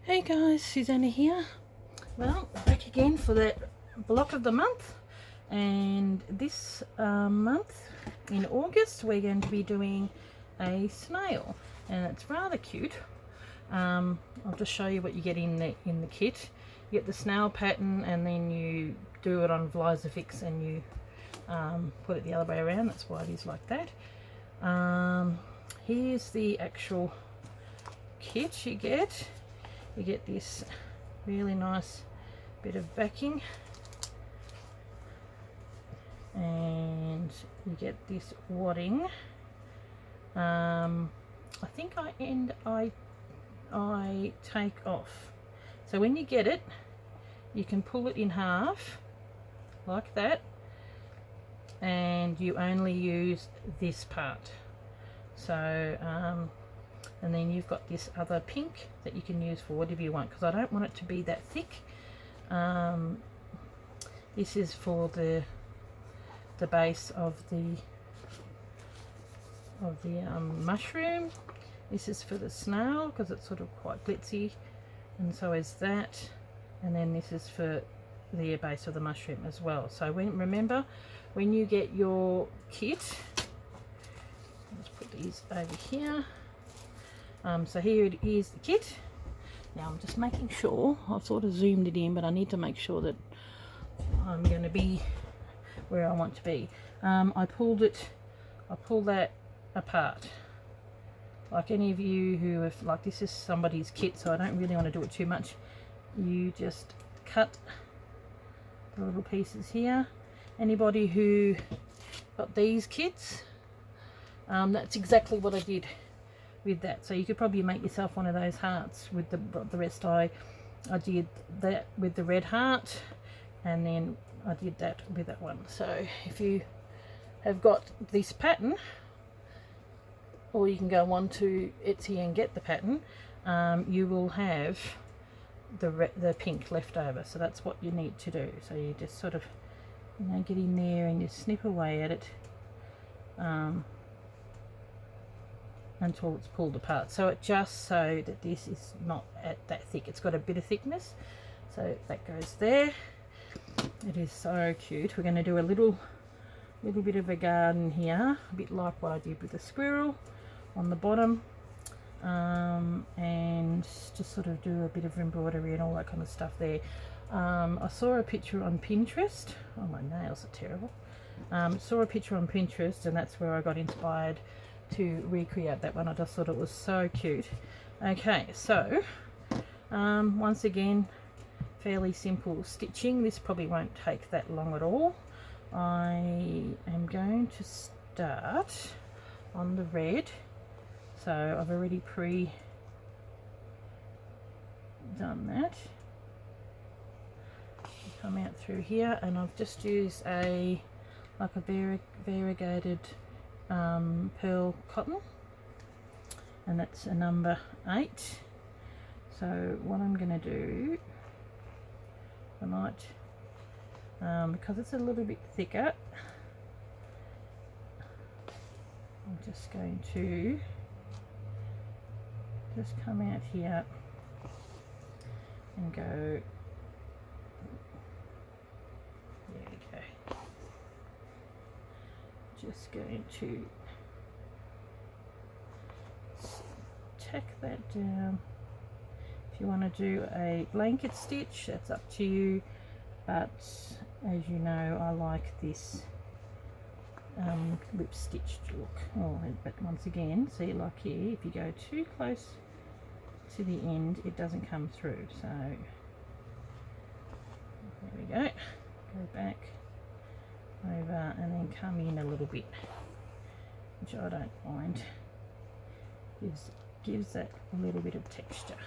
Hey guys, Susanna here. Well, back again for that block of the month, and this month in August we're going to be doing a snail, and it's rather cute. I'll just show you what you get in the kit. You get the snail pattern, and then you do it on Vlisafix and you put it the other way around. That's why it is like that. Here's the actual kit you get. You get this really nice bit of backing, and you get this wadding. I think I take off. So when you get it, you can pull it in half like that, and you only use this part. So and then you've got this other pink that you can use for whatever you want, because I don't want it to be that thick. This is for the base of the mushroom. This is for the snail because it's sort of quite glitzy, and so is that. And then this is for the base of the mushroom as well. So remember when you get your kit, let's put these over here. So here it is, the kit. Now I'm just making sure, I've sort of zoomed it in, but I need to make sure that I'm going to be where I want to be. I pulled that apart. Like any of you who have, like, this is somebody's kit, so I don't really want to do it too much. You just cut the little pieces here. Anybody who got these kits, that's exactly what I did with that. So you could probably make yourself one of those hearts with the rest. I did that with the red heart, and then I did that with that one. So if you have got this pattern, or you can go on to Etsy and get the pattern, you will have the pink left over. So that's what you need to do. So you just sort of, get in there and you snip away at it until it's pulled apart. So it just so that this is not that thick. It's got a bit of thickness, so that goes there. It is so cute. We're going to do a little bit of a garden here, a bit like what I did with the squirrel on the bottom, and just sort of do a bit of embroidery and all that kind of stuff there. I saw a picture on Pinterest. Oh, my nails are terrible. Saw a picture on Pinterest, and that's where I got inspired to recreate that one. I just thought it was so cute. Okay, so once again, fairly simple stitching. This probably won't take that long at all. I am going to start on the red. So I've already done that. Come out through here, and I've just used a variegated pearl cotton, and that's a number 8. So what I'm going to do, I might, because it's a little bit thicker, I'm just going to just come out here and go, there we go. Just going to tack that down. If you want to do a blanket stitch, that's up to you, but as you know, I like this lip stitched look. Oh, but once again, see, like here, if you go too close to the end, it doesn't come through. So there we go. Go back over and then come in a little bit, which I don't mind. Gives that a little bit of texture.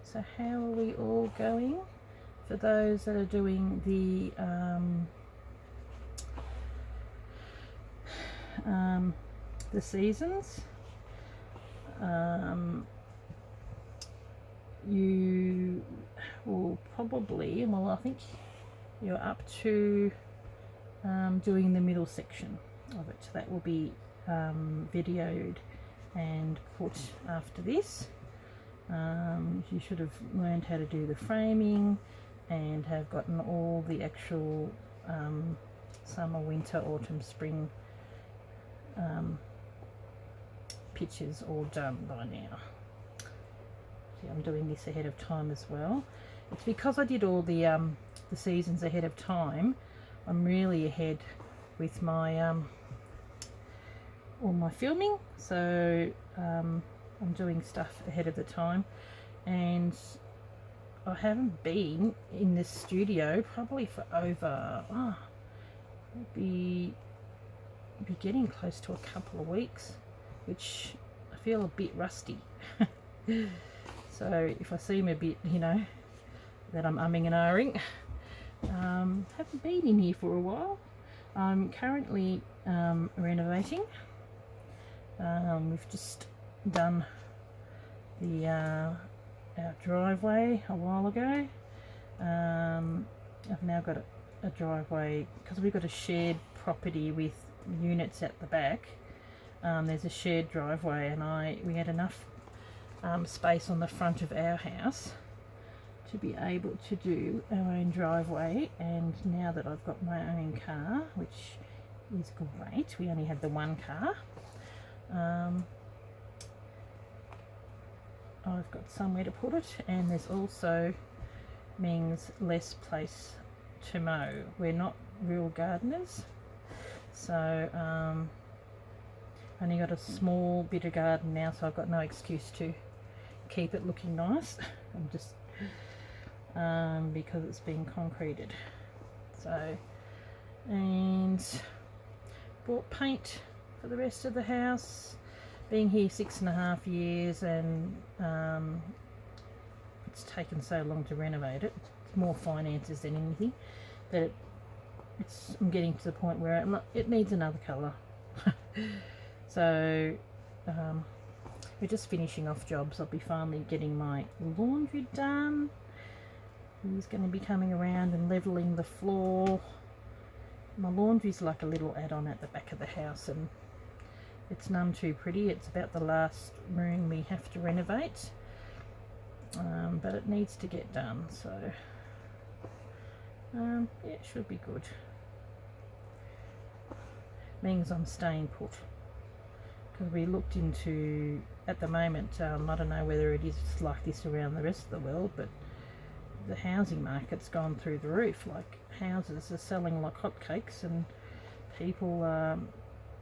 So how are we all going? For those that are doing the seasons, you will probably, well, I think you're up to doing the middle section of it. That will be videoed and put after this. You should have learned how to do the framing and have gotten all the actual summer, winter, autumn, spring pictures all done by now. See, I'm doing this ahead of time as well. It's because I did all the seasons ahead of time. I'm really ahead with my all my filming, so I'm doing stuff ahead of the time, and I haven't been in this studio probably for over be getting close to a couple of weeks, which I feel a bit rusty. So if I seem a bit, you know, that I'm umming and ahhing, haven't been in here for a while. I'm currently renovating. We've just done the our driveway a while ago. I've now got a driveway because we've got a shared property with units at the back. There's a shared driveway, and we had enough space on the front of our house to be able to do our own driveway. And now that I've got my own car, which is great, we only had the one car, I've got somewhere to put it, and there's also means less place to mow. We're not real gardeners, so only got a small bit of garden now, so I've got no excuse to keep it looking nice. I'm just because it's been concreted. So, and bought paint for the rest of the house. Being here 6.5 years, and it's taken so long to renovate it. It's more finances than anything, but I'm getting to the point where it needs another colour. So we're just finishing off jobs. I'll be finally getting my laundry done. He's going to be coming around and levelling the floor. My laundry's like a little add-on at the back of the house, and it's none too pretty. It's about the last room we have to renovate, but it needs to get done, so yeah, it should be good. Means I'm staying put, because we looked into, at the moment, I don't know whether it is like this around the rest of the world, but the housing market's gone through the roof. Like, houses are selling like hotcakes, and people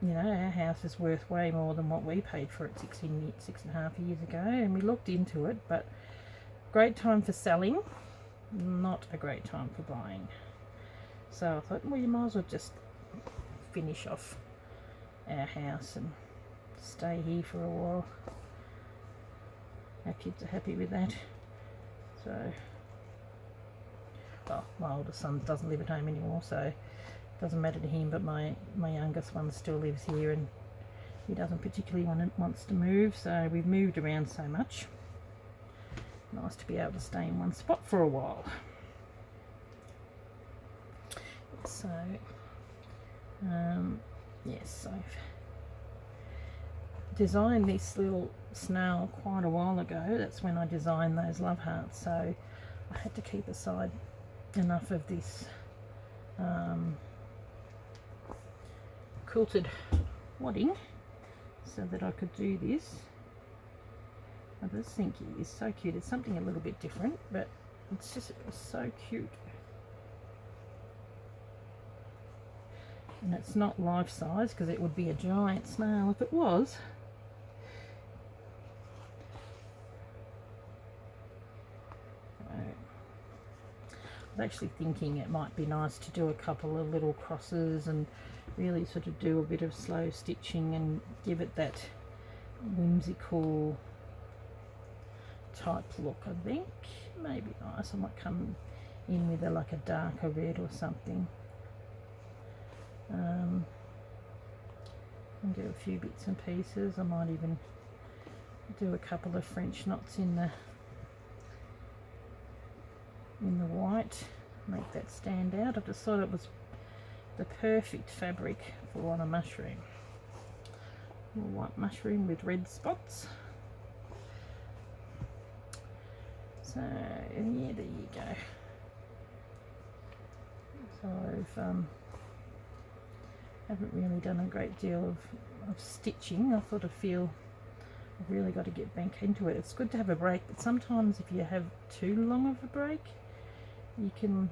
you know, our house is worth way more than what we paid for it 6.5 years ago, and we looked into it, but great time for selling, not a great time for buying. So I thought, well, you might as well just finish off our house and stay here for a while. Our kids are happy with that. So, well, my oldest son doesn't live at home anymore, so it doesn't matter to him, but my youngest one still lives here, and he doesn't particularly wants to move, so we've moved around so much. Nice to be able to stay in one spot for a while. So yes, I've designed this little snail quite a while ago. That's when I designed those love hearts, so I had to keep aside enough of this quilted wadding so that I could do this. I just think it is so cute. It's something a little bit different, but it's just so cute. And it's not life size, because it would be a giant snail if it was. I was actually thinking it might be nice to do a couple of little crosses and really sort of do a bit of slow stitching and give it that whimsical type look. I think maybe nice. I might come in with like a darker red or something, and do a few bits and pieces. I might even do a couple of French knots in the white, make that stand out. I just thought it was the perfect fabric for on a mushroom. white mushroom with red spots. So yeah, there you go. So I've haven't really done a great deal of stitching. I sort of feel I've really got to get back into it. It's good to have a break, but sometimes if you have too long of a break, you can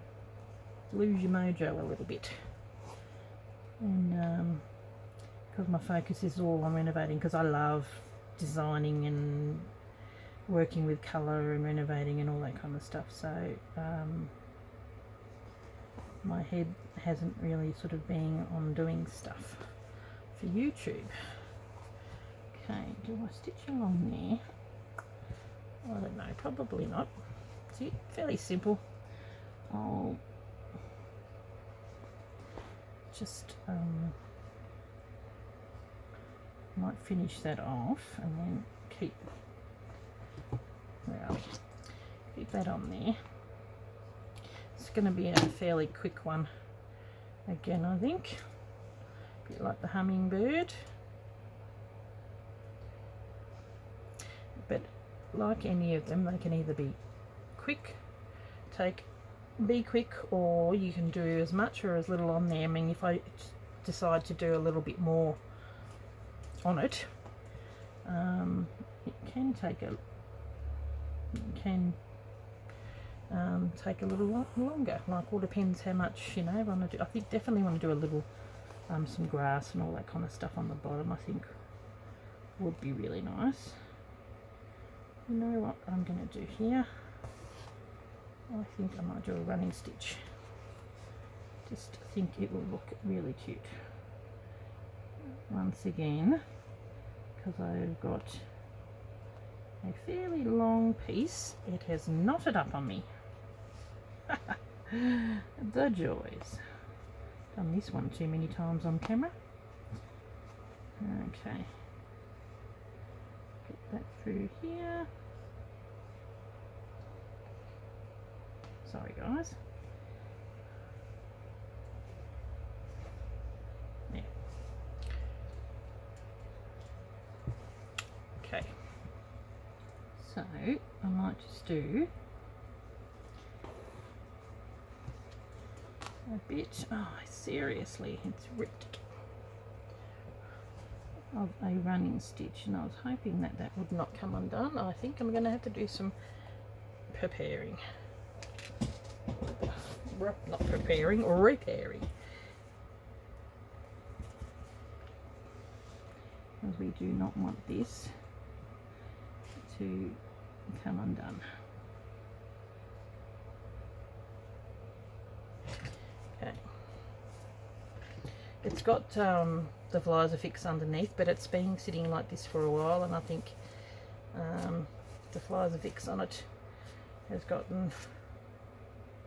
lose your mojo a little bit. And because my focus is all on renovating, because I love designing and working with colour and renovating and all that kind of stuff, so my head hasn't really sort of been on doing stuff for YouTube. Okay, do I stitch along there? I don't know, probably not. See, fairly simple. I'll just might finish that off and then keep that on there. It's going to be a fairly quick one again, I think, a bit like the hummingbird, but like any of them, they can either be quick, be quick, or you can do as much or as little on there. I mean, if I decide to do a little bit more on it, it can take a little longer. Like, all depends how much, you know, I want to do. I think definitely want to do a little some grass and all that kind of stuff on the bottom. I think would be really nice. You know what I'm going to do here? I think I might do a running stitch. Just think it will look really cute. Once again, because I've got a fairly long piece, it has knotted up on me. The joys. Done this one too many times on camera. Okay. Get that through here. Sorry guys. Yeah. Okay. So I might just do a bit, oh seriously, it's ripped, of a running stitch, and I was hoping that that would not come undone. I think I'm going to have to do some preparing. Not preparing, or repairing. Because we do not want this to come undone. Okay. It's got the Vlizer fix underneath, but it's been sitting like this for a while, and I think the Vlizer fix on it has gotten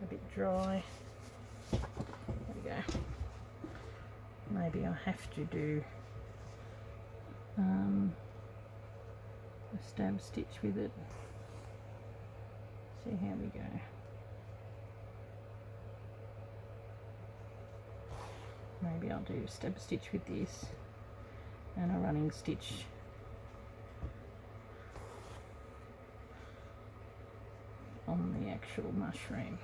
a bit dry. There we go. Maybe I have to do a stab stitch with it. See how we go. Maybe I'll do a stab stitch with this and a running stitch on the actual mushroom.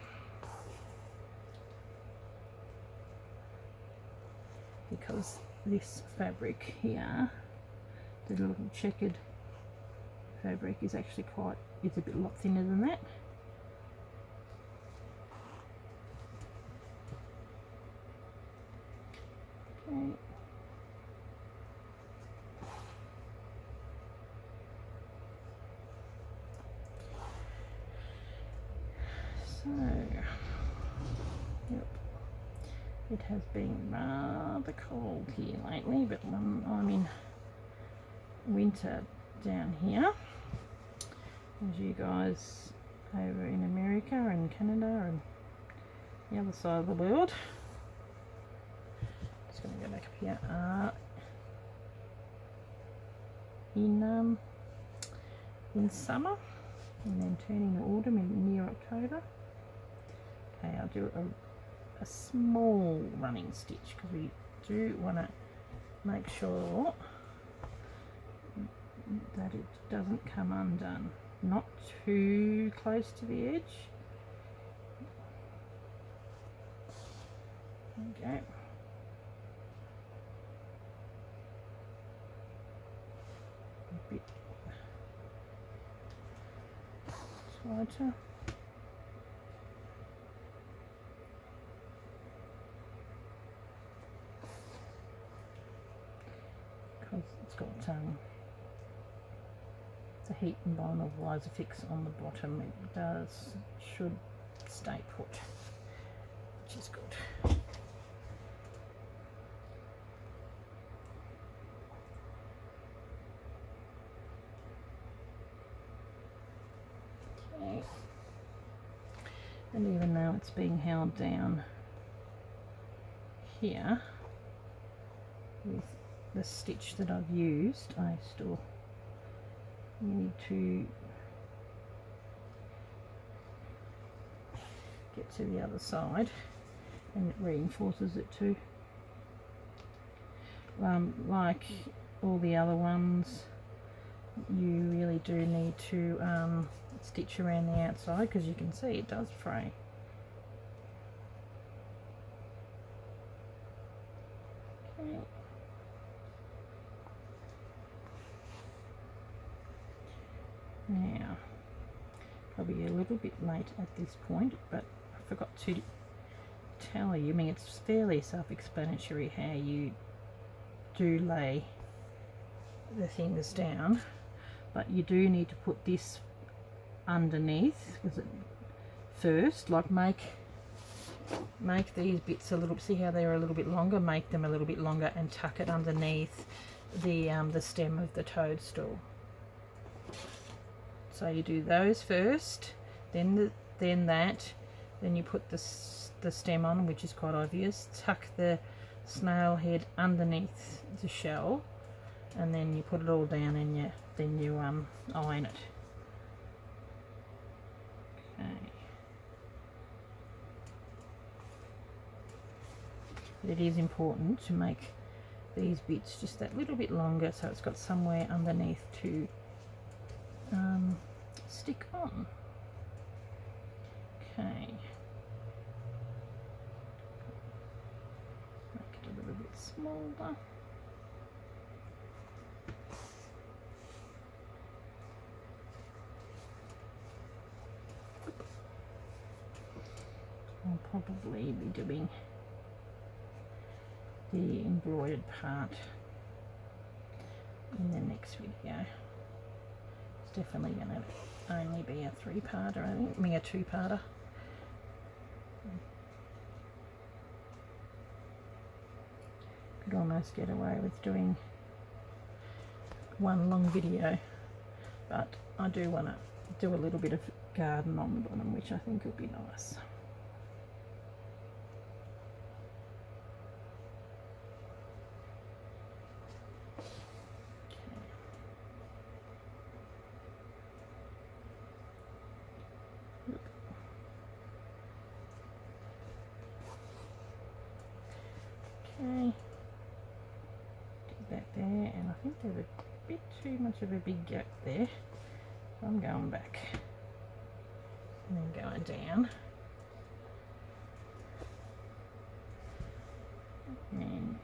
Because this fabric here, the little checkered fabric, is actually it's a bit lot thinner than that. Okay. So, yep. It has been rather cold here lately, but I'm in winter down here, as you guys over in America and Canada and the other side of the world. Just going to go back up here. In summer, and then turning to autumn in near October. Okay, I'll do a small running stitch because we do want to make sure that it doesn't come undone. Not too close to the edge. Okay. A bit tighter. Because it's got the heat and vinyl visor fix on the bottom. It should stay put, which is good. Okay. And even though it's being held down here with the stitch that I've used, I still need to get to the other side, and it reinforces it too. Like all the other ones, you really do need to stitch around the outside, because you can see it does fray. Okay. Now, probably a little bit late at this point, but I forgot to tell you, I mean, it's fairly self-explanatory how you do lay the things down, but you do need to put this underneath first, like make these bits a little, see how they're a little bit longer, make them a little bit longer and tuck it underneath the stem of the toadstool. So you do those first, then you put the stem on, which is quite obvious. Tuck the snail head underneath the shell, and then you put it all down, and then you iron it. Okay. But it is important to make these bits just that little bit longer, so it's got somewhere underneath to stick on. Okay. Make it a little bit smaller. I'll probably be doing the embroidered part in the next video. It's definitely going to only be a 3-parter, I think, a 2-parter. Could almost get away with doing one long video, but I do want to do a little bit of garden on the bottom, which I think will be nice. Okay, do that there, and I think there's a bit too much of a big gap there, so I'm going back and then going down and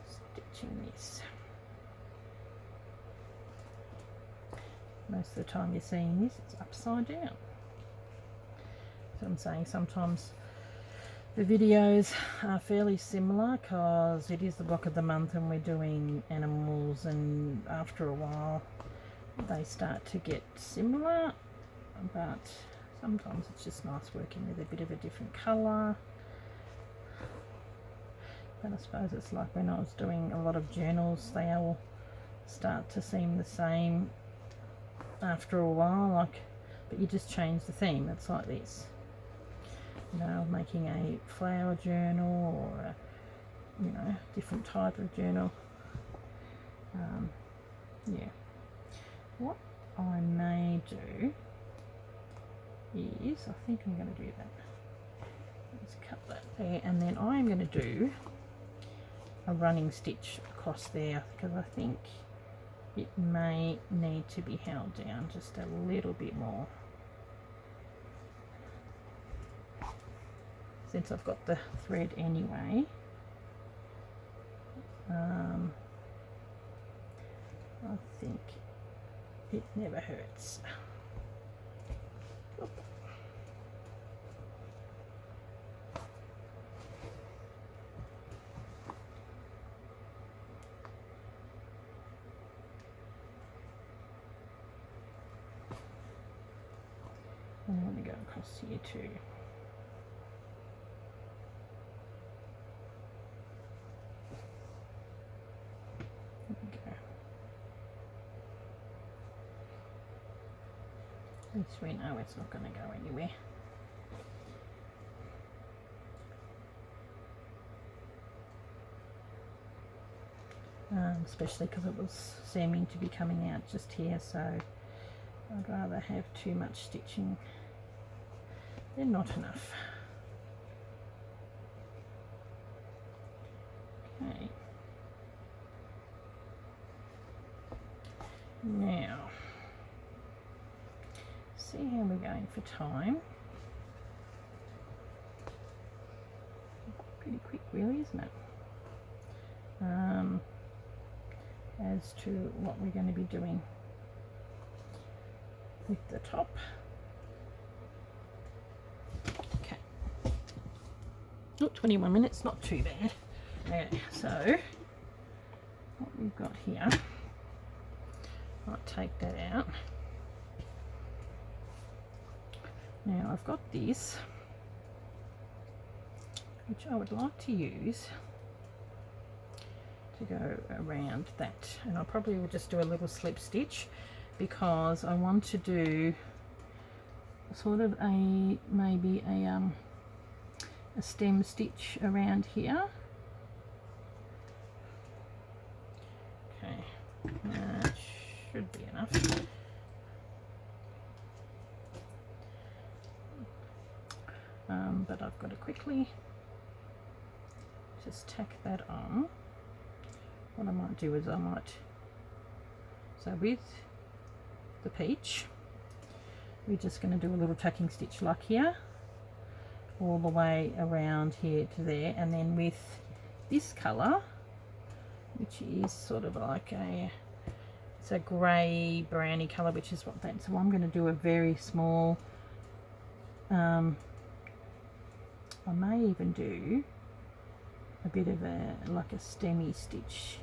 stitching this. Most of the time you're seeing this, it's upside down. So I'm saying sometimes the videos are fairly similar because it is the block of the month and we're doing animals, and after a while they start to get similar, but sometimes it's just nice working with a bit of a different colour. But I suppose it's like when I was doing a lot of journals, they all start to seem the same after a while, but you just change the theme. It's like this. You know, making a flower journal or a, different type of journal. Yeah. What I may do is, I think I'm going to do that. Let's cut that there, and then I'm going to do a running stitch across there, because I think it may need to be held down just a little bit more, since I've got the thread anyway. I think it never hurts. Oop. And I want to go across here too. There we go. At least we know it's not going to go anywhere. Especially because it was seeming to be coming out just here, so I'd rather have too much stitching than not enough. Okay. Now, see how we're going for time. Pretty quick really, isn't it? As to what we're going to be doing with the top. Okay. Oh, 21 minutes, not too bad. Okay, so what we've got here, I'll take that out. Now I've got this, which I would like to use to go around that, and I probably will just do a little slip stitch, because I want to do sort of a maybe a stem stitch around here. Okay, that should be enough. But I've got to quickly just tack that on. What I might do is I might, so with the peach, we're just going to do a little tacking stitch like here, all the way around here to there, and then with this colour, which is sort of like it's a grey browny colour, which is what that, so I'm going to do a very small, I may even do a bit of like a stemmy stitch,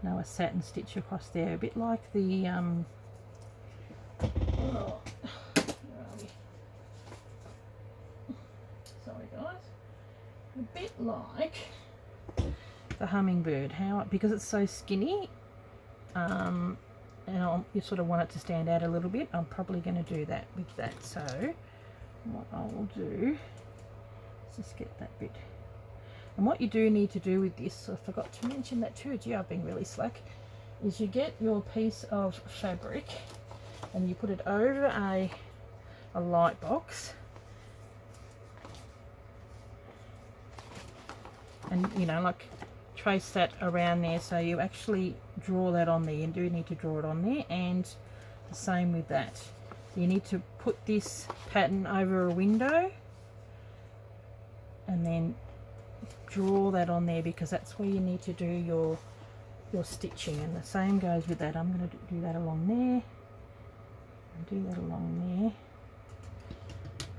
no, a satin stitch across there, a bit like the oh, where are we? Sorry guys, a bit like the hummingbird, how, because it's so skinny, and you sort of want it to stand out a little bit, I'm probably going to do that with that. So what I will do is just get that bit. And what you do need to do with this, I forgot to mention that too, gee, I've been really slack, is you get your piece of fabric and you put it over a light box, and you know, like trace that around there, so you actually draw that on there. You do need to draw it on there, and the same with that. So you need to put this pattern over a window and then draw that on there, because that's where you need to do your stitching, and the same goes with that. I'm going to do that along there and do that along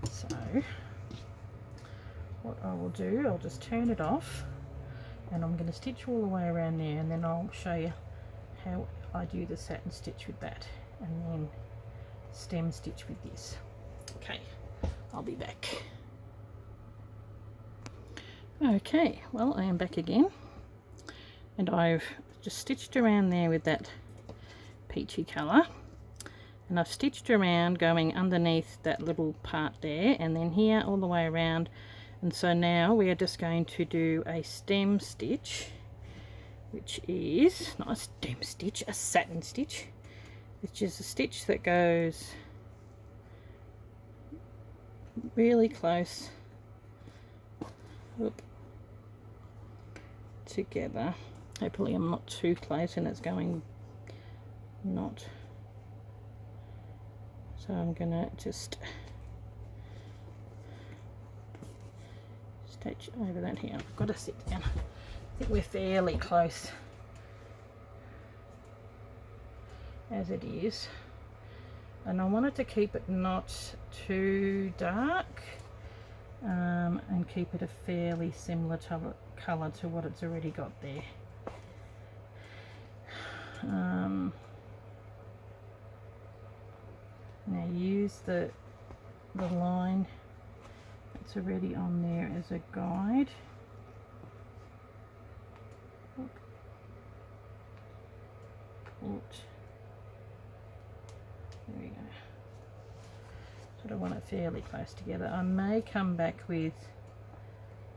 there. So what I will do, I'll just turn it off and I'm going to stitch all the way around there, and then I'll show you how I do the satin stitch with that, and then stem stitch with this. Okay, I'll be back. Okay, well, I am back again, and I've just stitched around there with that peachy colour, and I've stitched around going underneath that little part there, and then here all the way around. And so now we are just going to do a stem stitch, which is not a stem stitch, a satin stitch, which is a stitch that goes really close. Oop. together. Hopefully I'm not too close and it's going not. So I'm gonna just stitch over that here. I've got to sit down. I think we're fairly close as it is. And I wanted to keep it not too dark and keep it a fairly similar colour to what it's already got there. Now use the line that's already on there as a guide. There we go. Sort of want it fairly close together. I may come back with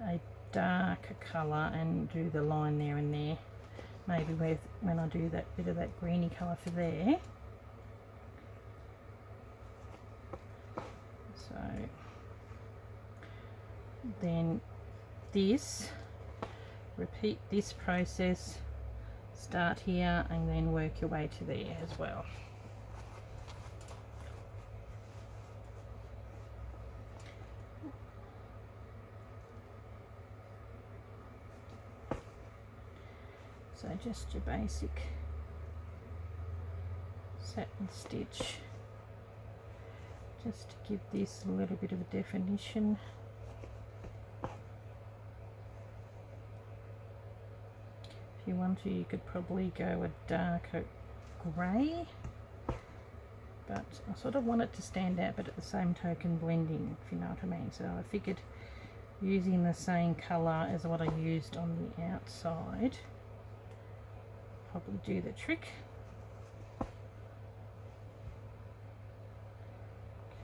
a darker colour and do the line there and there. Maybe when I do that bit of that greeny colour for there. So then this, repeat this process, start here and then work your way to there as well. So just your basic satin stitch, just to give this a little bit of a definition. If you want to, you could probably go a darker grey, but I sort of want it to stand out but at the same token blending, if you know what I mean. So I figured using the same colour as what I used on the outside probably do the trick.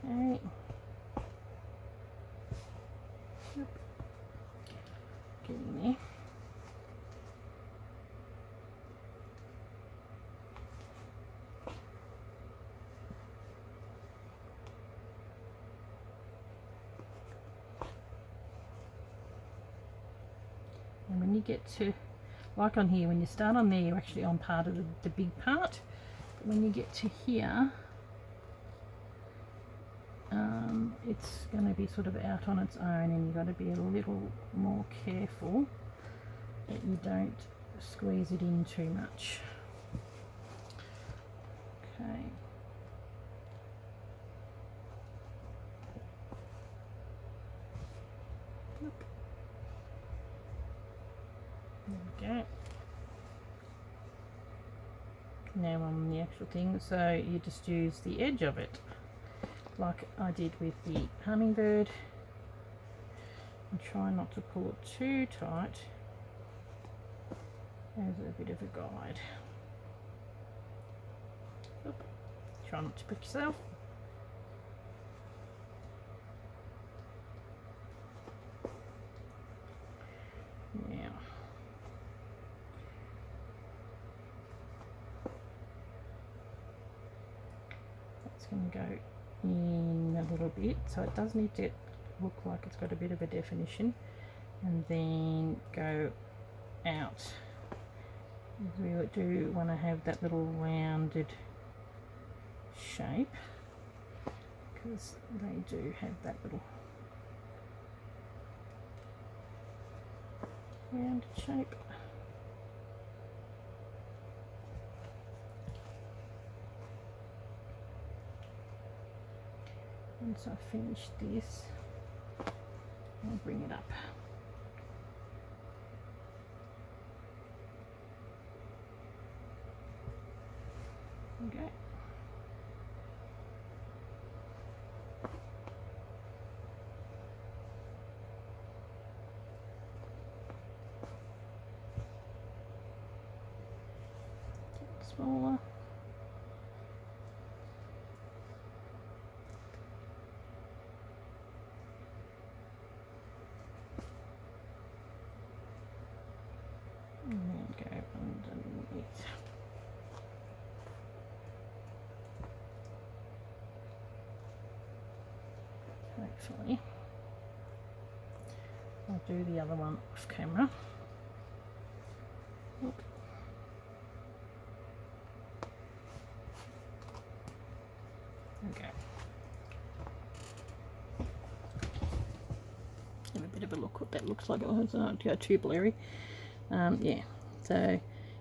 Okay. Yep. Get in there. And when you get to, like on here, when you start on there, you're actually on part of the big part. But when you get to here, it's going to be sort of out on its own, and you've got to be a little more careful that you don't squeeze it in too much. Okay. There we go. Now on the actual thing, so you just use the edge of it like I did with the hummingbird and try not to pull it too tight as a bit of a guide. Oop. Try not to prick yourself. Now that's going to go in a little bit, so it does need to look like it's got a bit of a definition, and then go out. We do want to have that little rounded shape because they do have that little rounded shape. Once I finish this, I'll bring it up. Okay. Smaller. And then go underneath. Hopefully. I'll do the other one off camera. we go. Have a bit of a look what that looks like. It doesn't go too blurry. Yeah, so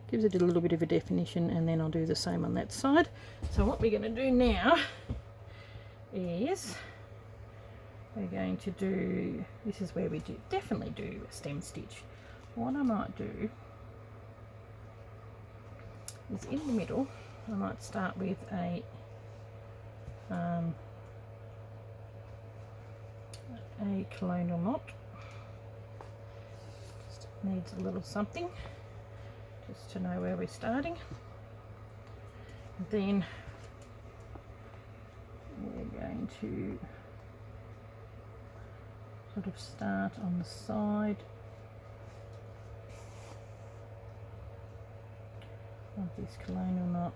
gives it a little bit of a definition, and then I'll do the same on that side. So what we're going to do now is we're going to do, this is where we definitely do a stem stitch. What I might do is in the middle, I might start with a colonial knot. Just needs a little something just to know where we're starting. And then we're going to sort of start on the side of this colonial knot,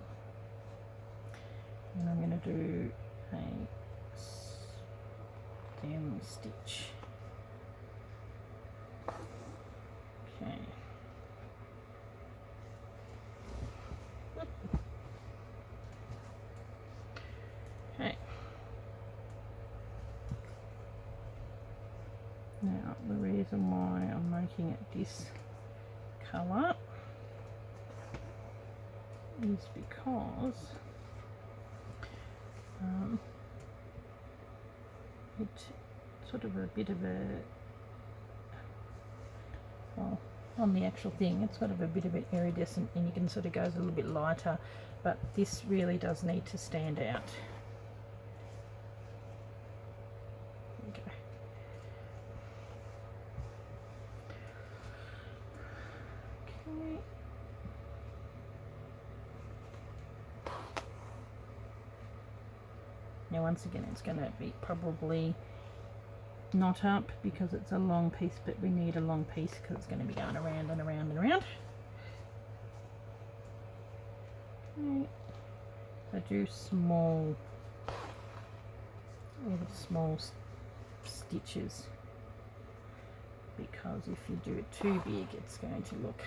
and I'm going to do a stem stitch. Okay. Okay. Now the reason why I'm making it this colour is because it's sort of a bit of a, well, on the actual thing it's sort of a bit of an iridescent, and you can sort of go a little bit lighter, but this really does need to stand out. Okay. Okay. Now once again it's going to be probably not up because it's a long piece, but we need a long piece because it's going to be going around and around and around. Okay. So do small, little small stitches, because if you do it too big it's going to look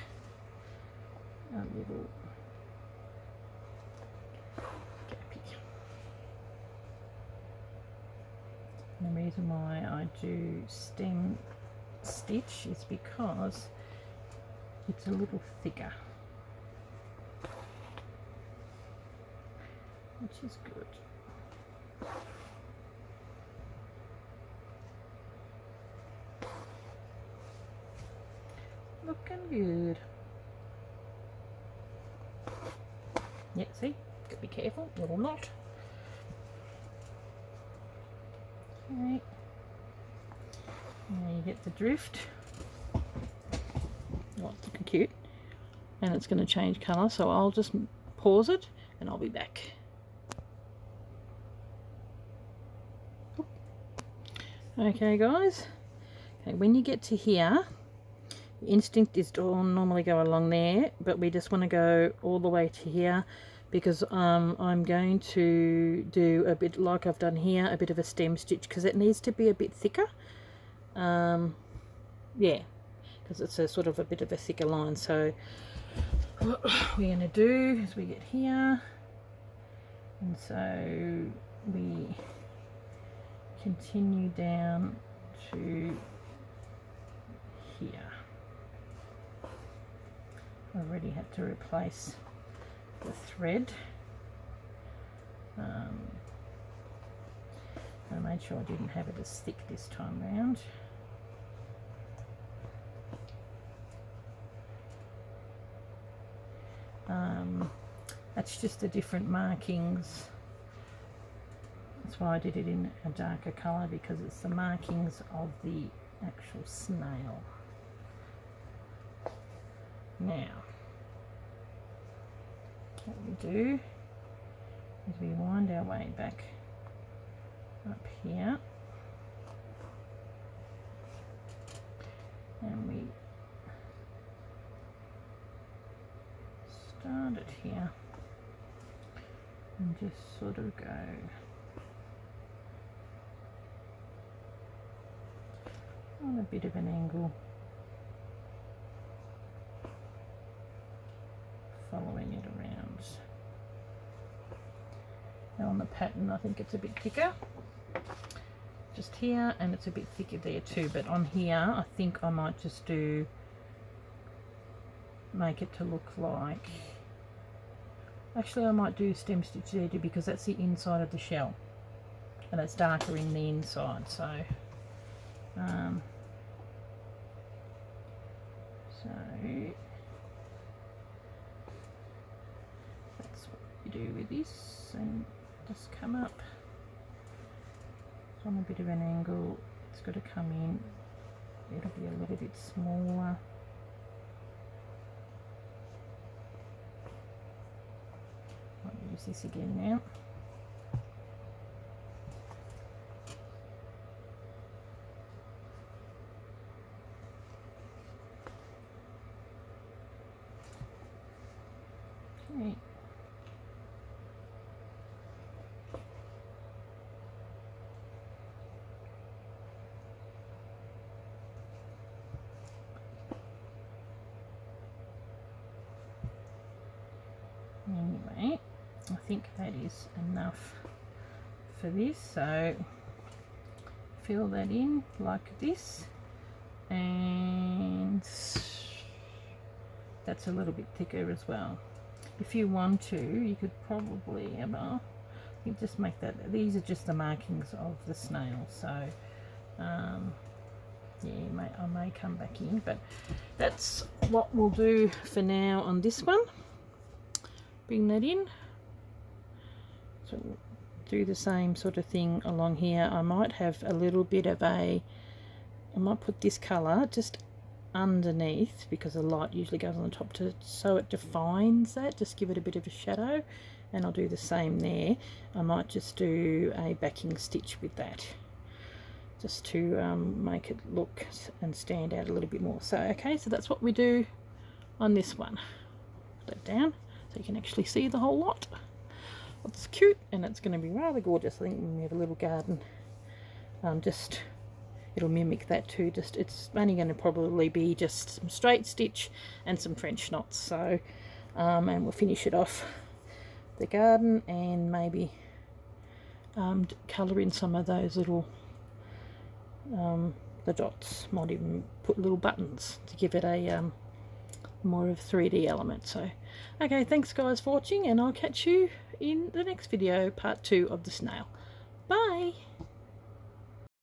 a little gappy. And the reason why I do stem stitch is because it's a little thicker, which is good. Looking good. Yeah, see? Gotta be careful, little knot. Okay. Now you get the drift. Oh, it's looking cute. And it's going to change colour, so I'll just pause it and I'll be back. Okay guys, okay, when you get to here, the instinct is to normally go along there, but we just want to go all the way to here, because I'm going to do a bit like I've done here, a bit of a stem stitch, because it needs to be a bit thicker. Yeah, because it's a sort of a bit of a thicker line. So what we're going to do is we get here, and so we continue down to here. I already had to replace the thread. I made sure I didn't have it as thick this time round. That's just the different markings. That's why I did it in a darker colour, because it's the markings of the actual snail. Now, what we do is we wind our way back up here, and we start it here and just sort of go on a bit of an angle, following it around, on the pattern I think it's a bit thicker just here, and it's a bit thicker there too, but on here I think I might just make it to look like, actually I might do stem stitch there too, because that's the inside of the shell and it's darker in the inside, so that's what you do with this, and just come up on a bit of an angle. It's got to come in, it'll be a little bit smaller. I'll use this again now. Okay. Anyway, I think that is enough for this, so fill that in like this, and that's a little bit thicker as well. If you want to, you could probably you just make that, these are just the markings of the snail, so yeah, I may come back in, but that's what we'll do for now on this one. Bring that in, so do the same sort of thing along here. I might have a little bit of I might put this colour just underneath, because the light usually goes on the top, so it defines that, just give it a bit of a shadow, and I'll do the same there. I might just do a backing stitch with that, just to make it look and stand out a little bit more. So okay, so that's what we do on this one. Put that down so you can actually see the whole lot. It's cute, and it's going to be rather gorgeous. I think when we have a little garden, it'll mimic that too. Just it's only going to probably be just some straight stitch and some French knots. So and we'll finish it off the garden, and maybe colour in some of those little the dots. Might even put little buttons to give it a more of a 3D element. So okay, thanks guys for watching, and I'll catch you in the next video, part 2 of the snail. Bye.